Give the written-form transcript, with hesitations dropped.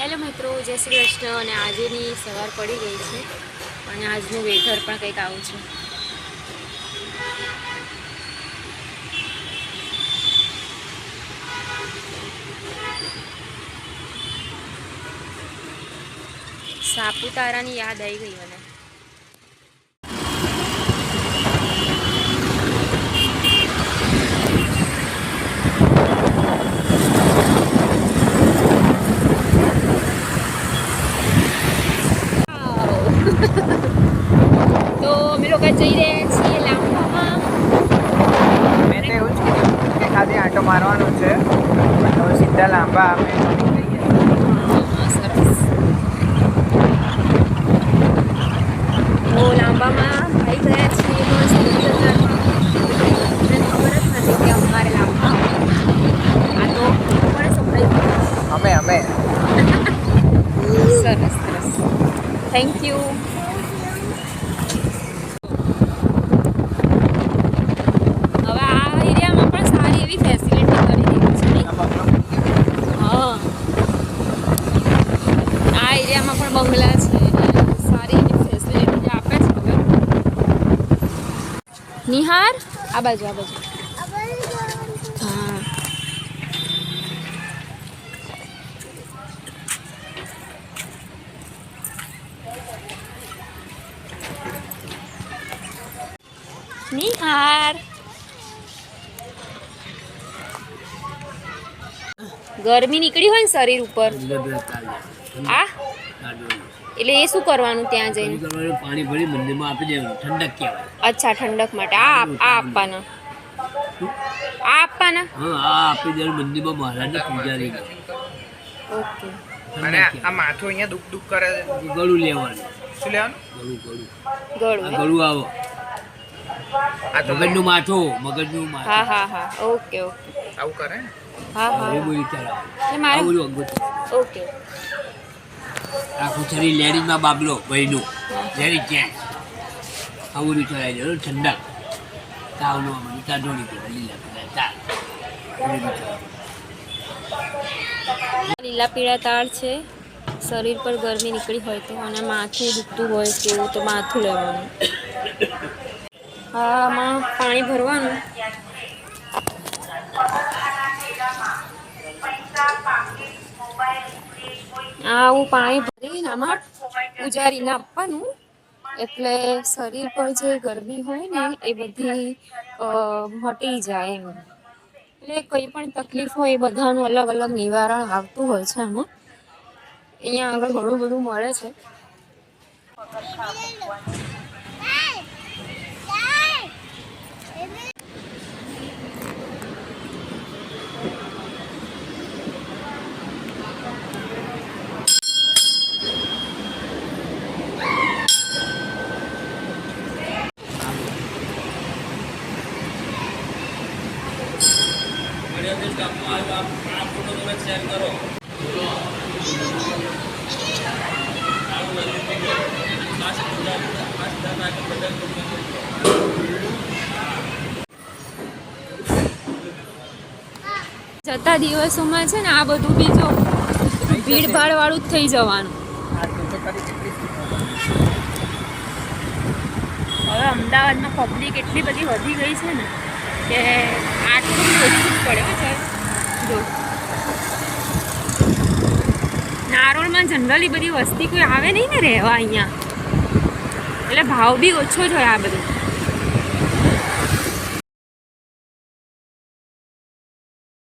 Hello મિત્રો, જય શ્રી કૃષ્ણ. અને આજની સવાર પડી ગઈ છે અને આજનું વેધર પણ કંઈક આવું છે. સાપુતારાની યાદ આવી ગઈ મને. તો અમે લોકો જઈ રહ્યા છીએ લાંબામાં. મેં તો એવું જ કીધું કે ખાલી આંટો મારવાનો છે, તો સીધા લાંબા અમે સરસ. તો લાંબામાં આવી ગયા છીએ મસ્ત રિઝલ્ટમાં. મને ખબર જ નથી કે અમારે લાંબા આ તો કોને સંભળાય. અમે સરસ સરસ, થેન્ક યુ. હવે આ એરિયામાં પણ સારી એવી ફેસિલિટી કરી દીધી છે નહીં? હા, આ એરિયામાં પણ બંગલા છે, સારી એવી ફેસિલિટી આપે છે. હવે નિહાર આ બાજુ હા. નિહાર ગરમી નીકળી હોય ને શરીર ઉપર, આ એટલે એ શું કરવાનું ત્યાં જઈને? પાણી ભરી મંદિરમાં આપી દેવાનું, ઠંડક કહેવાય. અચ્છા, ઠંડક માટે આ આપવાના. આ આપવાના? હા, આ આપી દેવાનું મંદિરમાં મહારાજની પૂજારી. ઓકે. અને આ માથું અહીંયા દુખ કરે છે, ગળું લેવાનું. શું લેવાનું? ગળું ગળું ગળું આવો. આ તો મગજનું માથું, મગજનું માથું. હા હા હા, ઓકે ઓકે. આવું કરે ને? હા હા એ બોલી ચાલો. એટલે મારે ઓકે. આખું શરીર લેડીઝમાં બાબલો ભાઈનું લેડીઝ જેન્ટ્સ આવું નહીં ચલાવી દેવાનું. ઠંડક તાવનો કાઢોડી લીલા લીલા પીળા તાળ છે. શરીર પર ગરમી નીકળી હોય તો, અને માથું દુખતું હોય કેવું તો માથું લેવાનું. હા, આમાં પાણી ભરવાનું. આવું પાણી ભરીને આમાં પૂજારીને આપવાનું, એટલે શરીર પર જે ગરમી હોય ને એ બધી હટી જાય એમ. એટલે કંઈ પણ તકલીફ હોય એ બધાનું અલગ અલગ નિવારણ આવતું હોય છે આમાં. અહીંયા આગળ ઘણું બધું મળે છે. જતા દિવસોમાં છે ને આ બધું બીજો ભીડભાડ વાળું જ થઈ જવાનું. હવે અમદાવાદમાં પબ્લિક એટલી બધી વધી ગઈ છે ને કે આટલું ઓછું જ પડે છે. જો નારોલમાં જનરલી બધી વસ્તી કોઈ આવે નહીં ને રહેવા અહીંયા, એટલે ભાવ બી ઓછો જ હોય આ બધું.